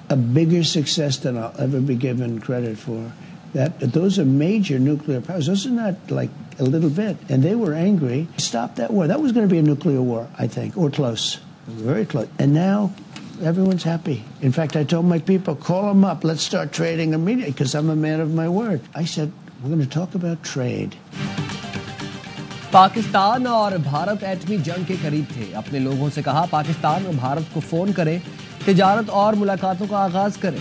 a bigger success than I'll ever be given credit for. Those are major nuclear powers. Those are not like a little bit. And they were angry. Stop that war. That was going to be a nuclear war, I think, or close. Very close. And now everyone's happy. In fact, I told my people, call them up. Let's start trading immediately because I'm a man of my word. I said, we're going to talk about trade. Pakistan اور بھارت ایٹمی جنگ کے قریب تھے. اپنے لوگوں سے کہا پاکستان اور بھارت کو فون کریں, تجارت اور ملاقاتوں کا آغاز کریں.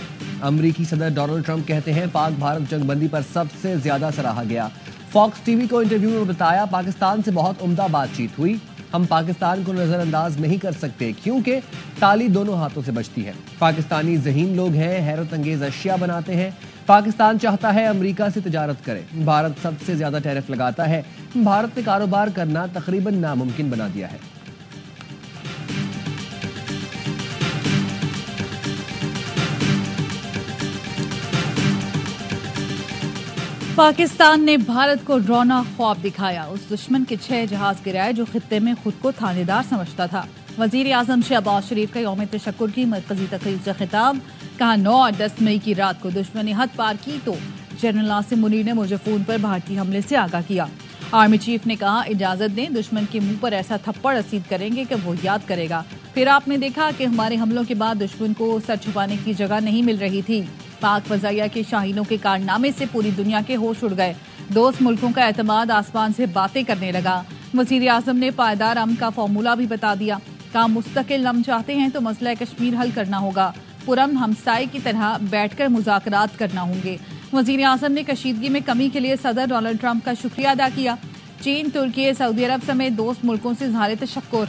امریکی صدر ڈونلڈ ٹرمپ کہتے ہیں پاک بھارت جنگ بندی پر سب سے زیادہ سراہا گیا. فاکس ٹی وی کو انٹرویو میں بتایا پاکستان سے بہت عمدہ بات چیت ہوئی. ہم پاکستان کو نظر انداز نہیں کر سکتے کیونکہ تالی دونوں ہاتھوں سے بجتی ہے. پاکستانی ذہین لوگ ہیں, حیرت انگیز اشیاء بناتے ہیں. پاکستان چاہتا ہے امریکہ سے تجارت کرے. بھارت سب سے زیادہ ٹیرف لگاتا ہے. بھارت نے کاروبار کرنا تقریباً ناممکن بنا دیا ہے. پاکستان نے بھارت کو ڈراؤنا خواب دکھایا. اس دشمن کے 6 جہاز گرائے جو خطے میں خود کو تھانے دار سمجھتا تھا. وزیر اعظم شہباز شریف کا یوم تشکر کی مرکزی تقریب سے خطاب. کہا 9 اور 10 مئی کی رات کو دشمن نے حد پار کی تو جنرل عاصم منیر نے مجھے فون پر بھارتی حملے سے آگاہ کیا. آرمی چیف نے کہا اجازت دیں دشمن کے منہ پر ایسا تھپڑ رسید کریں گے کہ وہ یاد کرے گا. پھر آپ نے دیکھا کہ ہمارے حملوں کے بعد دشمن کو سر چھپانے کی جگہ نہیں مل رہی تھی. پاک فضائیہ کے شاہینوں کے کارنامے سے پوری دنیا کے ہوش اڑ گئے. دوست ملکوں کا اعتماد آسمان سے باتیں کرنے لگا. وزیر اعظم نے پائیدار امن کا فارمولہ بھی بتا دیا. کہا مستقل امن چاہتے ہیں تو مسئلہ کشمیر حل کرنا ہوگا. پرامن ہمسائے کی طرح بیٹھ کر مذاکرات کرنا ہوں گے. وزیر اعظم نے کشیدگی میں کمی کے لیے صدر ڈونلڈ ٹرمپ کا شکریہ ادا کیا. چین, ترکی, سعودی عرب سمیت دوست ملکوں سے اظہار تشکر.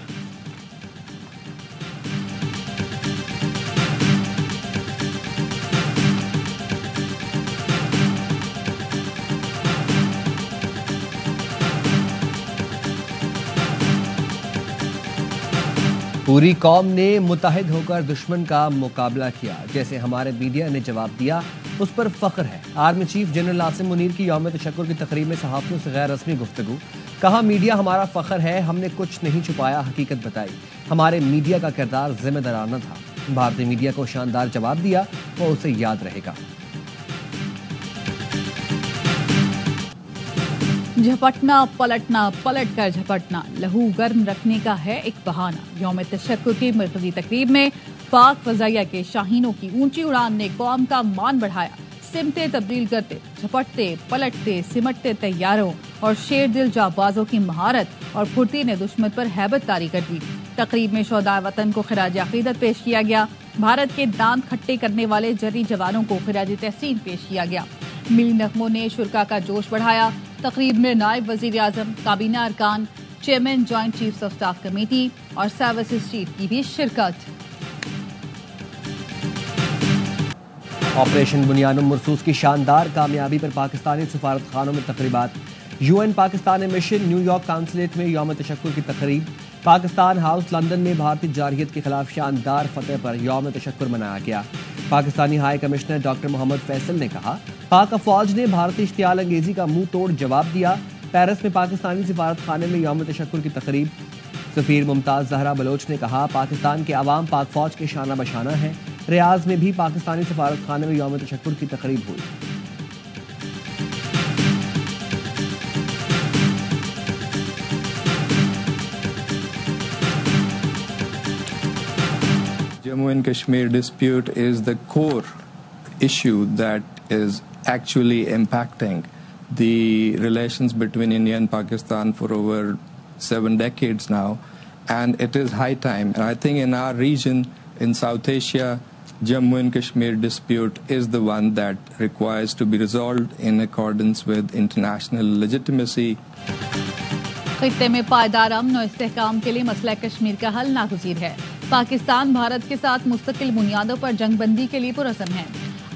پوری قوم نے متحد ہو کر دشمن کا مقابلہ کیا. جیسے ہمارے میڈیا نے جواب دیا اس پر فخر ہے. Army chief general Asim Munir کی یوم تشکر کی تقریب میں صحافیوں سے غیر رسمی گفتگو. کہا میڈیا ہمارا فخر ہے, ہم نے کچھ نہیں چھپایا, حقیقت بتائی. ہمارے میڈیا کا کردار ذمہ دارانہ تھا. بھارتی میڈیا کو شاندار جواب دیا, وہ اسے یاد رہے گا. جھپٹنا پلٹنا, پلٹ کر جھپٹنا, لہو گرم رکھنے کا ہے ایک بہانہ. یوم تشکر کی مرکزی تقریب میں پاک فضائیہ کے شاہینوں کی اونچی اڑان نے قوم کا مان بڑھایا. سمتیں تبدیل کرتے, جھپٹتے, پلٹتے, سمٹتے تیاروں اور شیر دل جانبازوں کی مہارت اور پھرتی نے دشمن پر ہیبت طاری کر دی. تقریب میں شہدائے وطن کو خراج عقیدت پیش کیا گیا. بھارت کے دانت کھٹے کرنے والے جری جوانوں کو خراج تحسین پیش کیا گیا. ملی نغموں نے شرکا کا جوش بڑھایا. تقریب میں نائب وزیر اعظم, کابینہ ارکان, chairman joint chiefs of staff committee اور سروسز چیف کی بھی شرکت. آپریشن بنیاد مرصوص کی شاندار کامیابی پر پاکستانی سفارت خانوں میں تقریبات. U N Pakistan mission New York consulate میں یوم تشکر کی تقریب. پاکستان ہاؤس لندن میں بھارتی جارحیت کے خلاف شاندار فتح پر یوم تشکر منایا گیا. پاکستانی ہائی کمشنر ڈاکٹر محمد فیصل نے کہا پاک افواج نے بھارتی اشتعال انگیزی کا منہ توڑ جواب دیا. پیرس میں پاکستانی سفارت خانے میں یوم تشکر کی تقریب. سفیر ممتاز زہرا بلوچ نے کہا پاکستان کے عوام پاک فوج کے شانہ بشانہ ہیں. ریاض میں بھی پاکستانی سفارت خانے میں یوم تشکر کی تقریب ہوئی. Jammu and Kashmir dispute is the core issue that is actually impacting the relations between India and Pakistan for over 7 decades now, and it is high time. And I think in our region, in South Asia, Jammu and Kashmir dispute is the one that requires to be resolved in accordance with international legitimacy. خطے میں پائیدار امن و استحکام کے لیے مسئلہ کشمیر کا حل ناگزیر ہے. پاکستان بھارت کے ساتھ مستقل بنیادوں پر جنگ بندی کے لیے پرعزم ہے.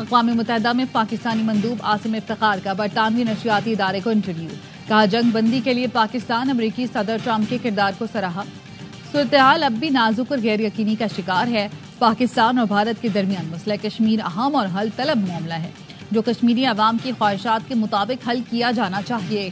اقوام متحدہ میں پاکستانی مندوب عاصم افتخار کا برطانوی نشریاتی ادارے کو انٹرویو. کہا جنگ بندی کے لیے پاکستان امریکی صدر ٹرمپ کے کردار کو سراہا. صورتحال اب بھی نازک اور غیر یقینی کا شکار ہے. پاکستان اور بھارت کے درمیان مسئلہ کشمیر اہم اور حل طلب معاملہ ہے جو کشمیری عوام کی خواہشات کے مطابق حل کیا جانا چاہیے.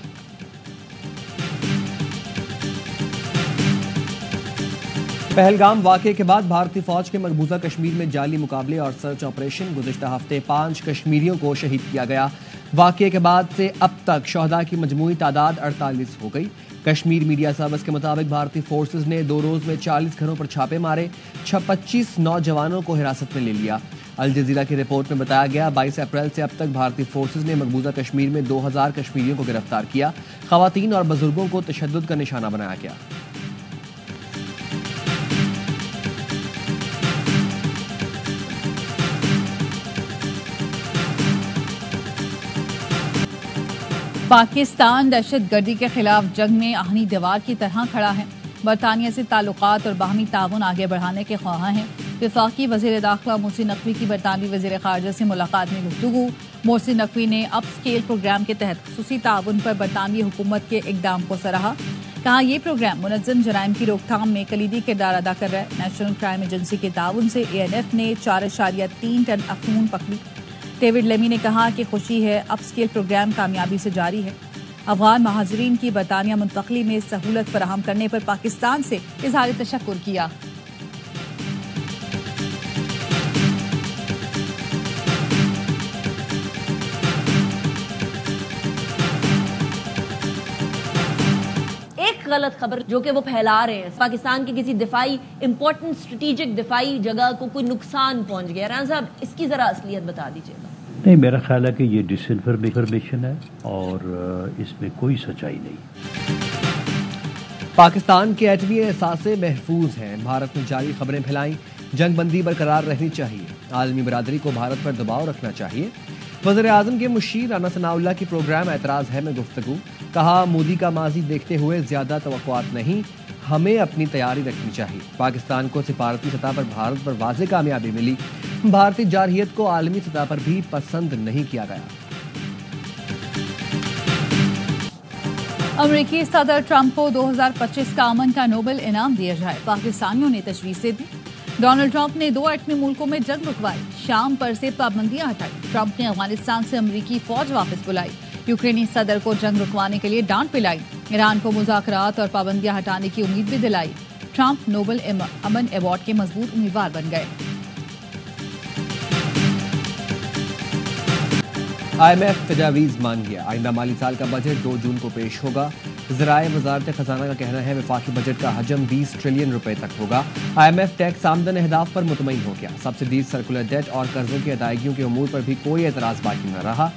پہلگام واقعے کے بعد بھارتی فوج کے مقبوضہ کشمیر میں جعلی مقابلے اور سرچ آپریشن، گزشتہ ہفتے 5 کشمیریوں کو شہید کیا گیا۔ واقعے کے بعد سے اب تک شہداء کی مجموعی تعداد 48 ہو گئی۔ کشمیر میڈیا سروس کے مطابق بھارتی فورسز نے 2 روز میں 40 گھروں پر چھاپے مارے، 25 نوجوانوں کو حراست میں لے لیا۔ الجزیرہ کی رپورٹ میں بتایا گیا 22 اپریل سے اب تک بھارتی فورسز نے مقبوضہ کشمیر میں 2000 کشمیریوں کو گرفتار کیا۔ خواتین اور بزرگوں کو تشدد کا نشانہ بنایا گیا۔ پاکستان دہشت گردی کے خلاف جنگ میں آہنی دیوار کی طرح کھڑا ہے۔ برطانیہ سے تعلقات اور باہمی تعاون آگے بڑھانے کے خواہاں ہیں۔ وفاقی وزیر داخلہ محسن نقوی کی برطانوی وزیر خارجہ سے ملاقات میں گفتگو۔ محسن نقوی نے اپ اسکیل پروگرام کے تحت خصوصی تعاون پر برطانوی حکومت کے اقدام کو سراہا۔ کہا یہ پروگرام منظم جرائم کی روک تھام میں کلیدی کردار ادا کر رہا ہے۔ نیشنل کرائم ایجنسی کے تعاون سے ANF نے 4.3 ٹن افیون پکڑی۔ ڈیوڈ لیمی نے کہا کہ خوشی ہے اپ اسکیل پروگرام کامیابی سے جاری ہے۔ افغان مہاجرین کی برطانیہ منتقلی میں سہولت فراہم کرنے پر پاکستان سے اظہار تشکر کیا۔ ایک غلط خبر جو کہ وہ پھیلا رہے ہیں، پاکستان کی کسی دفاعی امپورٹنٹ اسٹریٹجک دفاعی جگہ کو کوئی نقصان پہنچ گیا۔ رانا صاحب اس کی ذرا اصلیت بتا دیجیے گا۔ نہیں، میرا خیال ہے کہ یہ ڈس انفارمیشن ہے اور اس میں کوئی سچائی نہیں۔ پاکستان کے ایٹمی اثاثے محفوظ ہیں، بھارت نے جعلی خبریں پھیلائیں، جنگ بندی برقرار رہنی چاہیے، عالمی برادری کو بھارت پر دباؤ رکھنا چاہیے۔ وزیر اعظم کے مشیر رانا ثناء اللہ کی پروگرام اعتراض ہے میں گفتگو، کہا مودی کا ماضی دیکھتے ہوئے زیادہ توقعات نہیں، ہمیں اپنی تیاری رکھنی چاہیے۔ پاکستان کو سفارتی سطح پر بھارت پر واضح کامیابی ملی، بھارتی جارحیت کو عالمی سطح پر بھی پسند نہیں کیا گیا۔ امریکی صدر ٹرمپ کو 2025 کا امن کا نوبل انعام دیا جائے، پاکستانیوں نے تجویز دے دی۔ ڈونلڈ ٹرمپ نے 2 ایٹمی ملکوں میں جنگ رکوائی، شام پر سے پابندیاں ہٹائی۔ ٹرمپ نے افغانستان سے امریکی فوج واپس بلائی، یوکرینی صدر کو جنگ رکوانے کے لیے ڈانٹ پلائی، ایران کو مذاکرات اور پابندیاں ہٹانے کی امید بھی دلائی۔ ٹرمپ نوبل امن ایوارڈ کے مضبوط امیدوار بن گئے۔ IMF تجاویز مان گیا، آئندہ مالی سال کا بجٹ 2 جون کو پیش ہوگا۔ ذرائع وزارت خزانہ کا کہنا ہے وفاقی بجٹ کا حجم 20 ٹریلین روپے تک ہوگا۔ IMF ٹیکس آمدن اہداف پر مطمئن ہو گیا، سبسڈیز، سرکولر ڈیٹ اور قرضوں کی ادائیگیوں کے امور پر بھی کوئی اعتراض باقی نہ رہا۔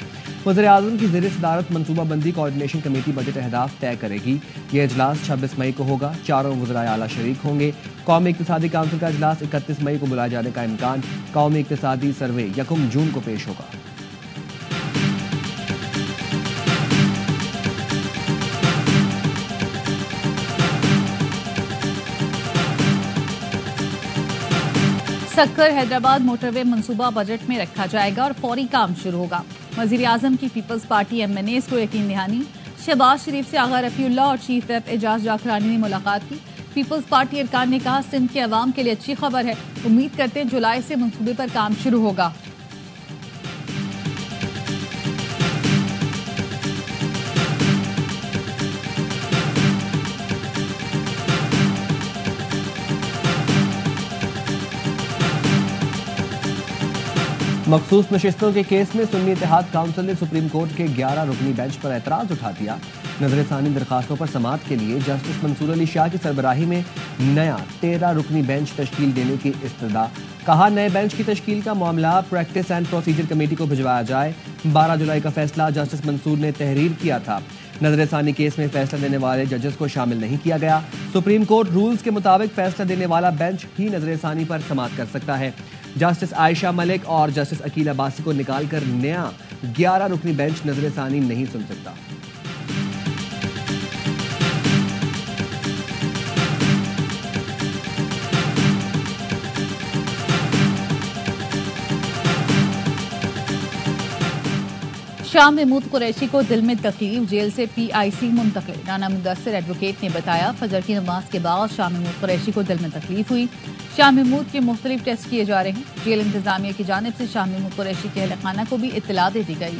وزیر اعظم کی زیر صدارت منصوبہ بندی کوآرڈینیشن کمیٹی بجٹ اہداف طے کرے گی۔ یہ اجلاس 26 مئی کو ہوگا، 4 وزرائے اعلیٰ شریک ہوں گے۔ قومی اقتصادی کونسل کا اجلاس 31 مئی کو بلائے جانے کا امکان، قومی اقتصادی سروے 1 جون کو پیش ہوگا۔ سکر حیدرآباد موٹر وے منصوبہ بجٹ میں رکھا جائے گا اور فوری کام شروع ہوگا۔ وزیر اعظم کی پیپلز پارٹی MNAs کو یقین دہانی۔ شہباز شریف سے آغا رفیع اللہ اور چیف ویپ اعجاز جاکرانی نے ملاقات کی۔ پیپلز پارٹی ارکان نے کہا سندھ کے عوام کے لیے اچھی خبر ہے، امید کرتے ہیں جولائی سے منصوبے پر کام شروع ہوگا۔ مخصوص نشستوں کے کیس میں سنی اتحاد کونسل نے سپریم کورٹ کے 11 رکنی بینچ پر اعتراض اٹھا دیا۔ نظر ثانی درخواستوں پر سماعت کے لیے جسٹس منصور علی شاہ کی سربراہی میں نیا 13 رکنی بینچ تشکیل دینے کی استدعا۔ کہا نئے بینچ کی تشکیل کا معاملہ پریکٹس اینڈ پروسیجر کمیٹی کو بھجوایا جائے۔ 12 جولائی کا فیصلہ جسٹس منصور نے تحریر کیا تھا۔ نظر ثانی کیس میں فیصلہ دینے والے ججز کو شامل نہیں کیا گیا۔ سپریم کورٹ رولز کے مطابق فیصلہ دینے والا بینچ ہی نظر ثانی پر سماعت کر سکتا ہے۔ جسٹس عائشہ ملک اور جسٹس عقیل عباسی کو نکال کر نیا 11 رکنی بینچ نظر ثانی نہیں سن سکتا۔ شاہ محمود قریشی کو دل میں تکلیف، جیل سے PIC منتقل۔ رانا مدثر ایڈوکیٹ نے بتایا فجر کی نماز کے بعد شاہ محمود قریشی کو دل میں تکلیف ہوئی۔ شاہ محمود کے مختلف ٹیسٹ کیے جا رہے ہیں۔ جیل انتظامیہ کی جانب سے شاہ محمود قریشی کے اہل خانہ کو بھی اطلاع دے دی گئی۔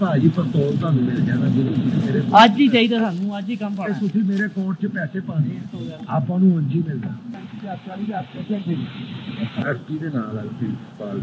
ਭਾਜੀ ਪਰਤੋਲ ਤੁਹਾਨੂੰ ਮਿਲ ਜਾਣਾ ਮੇਰੇ ਅੱਜ ਹੀ ਚਾਹੀਦਾ ਸਾਨੂੰ, ਅੱਜ ਹੀ ਕੰਮ ਪਾਣਾ। ਤੁਸੀਂ ਮੇਰੇ ਅਕਾਊਂਟ 'ਚ ਪੈਸੇ ਪਾਣੇ ਆਪਾਂ ਨੂੰ ਉਂਝ ਹੀ ਮਿਲਦਾ। ਐਸਪੀ ਦੇ ਨਾਲ ਆ ਪ੍ਰਿੰਸੀਪਲ।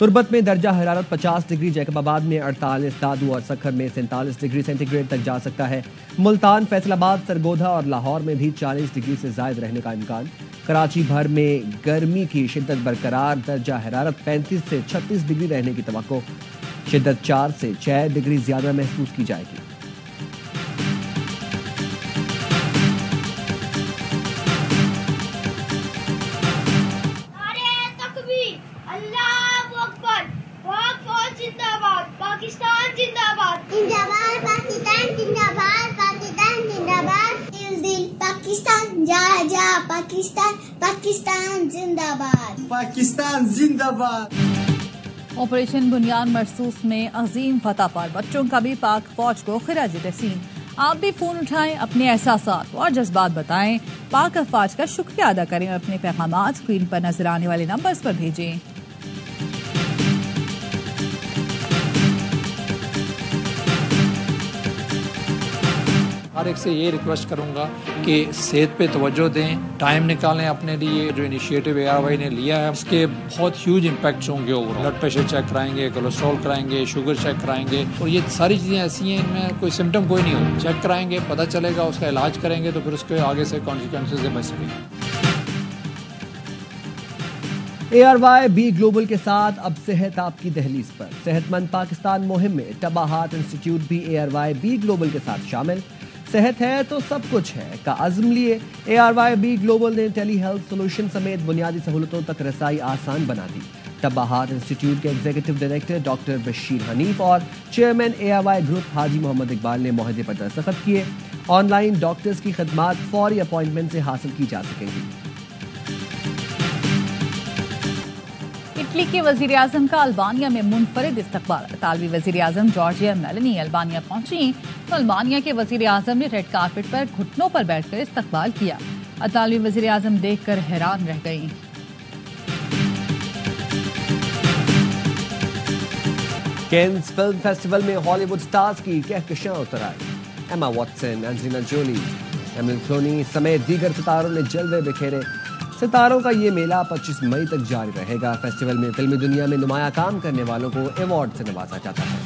تربت میں درجہ حرارت 50 ڈگری، جیکب آباد میں 48، دادو اور سکھر میں 47 ڈگری سینٹی گریڈ تک جا سکتا ہے۔ ملتان، فیصل آباد، سرگودھا اور لاہور میں بھی 40 ڈگری سے زائد رہنے کا امکان۔ کراچی بھر میں گرمی کی شدت برقرار، درجہ حرارت 35 سے 36 ڈگری رہنے کی توقع، شدت 4 سے 6 ڈگری زیادہ محسوس کی جائے گی۔ پاکستان زندہ باد، پاکستان زندہ باد۔ آپریشن بنیان مرصوص میں عظیم فتح پر بچوں کا بھی پاک فوج کو خراج تحسین۔ آپ بھی فون اٹھائیں، اپنے احساسات اور جذبات بتائیں، پاک افواج کا شکریہ ادا کریں اور اپنے پیغامات اسکرین پر نظر آنے والے نمبرز پر بھیجیں۔ ہر ایک سے یہ ریکویسٹ کروں گا کہ صحت پہ توجہ دیں، ٹائم نکالیں اپنے لیے۔ جو انیشیٹو ARY نے لیا ہے اس کے بہت ہیوج امپیکٹس ہوں گے۔ بلڈ پریشر چیک کرائیں گے، کولیسٹرول کرائیں گے، شوگر چیک کرائیں گے، اور یہ ساری چیزیں ایسی ہیں ان میں کوئی سمٹم کوئی نہیں ہو، چیک کرائیں گے، پتہ چلے گا، اس کا علاج کریں گے تو پھر اس کے آگے سے کانسیکوینسز سے بچ سکیں گے۔ ARY بی گلوبل کے ساتھ اب صحت آپ کی دہلیز پر۔ صحت مند پاکستان مہم میں ٹبا ہارٹ انسٹیٹیوٹ بھی ARY بی گلوبل کے ساتھ شامل۔ صحت ہے تو سب کچھ ہے کا عزم لیے ARY بی گلوبل نے ٹیلی ہیلتھ سولوشن سمیت بنیادی سہولتوں تک رسائی آسان بنا دی۔ ٹبا ہارٹ انسٹیٹیوٹ کے executive director doctor Bashir Hanif اور چیئرمین ARY گروپ حاجی محمد اقبال نے معاہدے پر دستخط کیے۔ آن لائن ڈاکٹرز کی خدمات فوری اپوائنٹمنٹ سے حاصل کی جا سکیں گی۔ اٹلی کے وزیر اعظم کا البانیہ میں منفرد استقبال۔ اطالوی وزیر اعظم جارجیا میلونی البانیہ پہنچی تو البانیہ کے وزیر اعظم نے ریڈ کارپٹ پر گھٹنوں پر بیٹھ کر استقبال کیا۔ اطالوی وزیر اعظم دیکھ کر حیران رہ گئیں۔ کینز فلم فیسٹیول میں ہالی ووڈ سٹارز کی کہکشاں اتر آئی۔ Emma Watson, Angelina Jolie, ایمل colony سمیت دیگر ستاروں نے جلوے بکھیرے۔ ستاروں کا یہ میلہ 25 مئی تک جاری رہے گا۔ فیسٹیول میں فلمی دنیا میں نمایاں کام کرنے والوں کو ایوارڈ سے نوازا جاتا ہے۔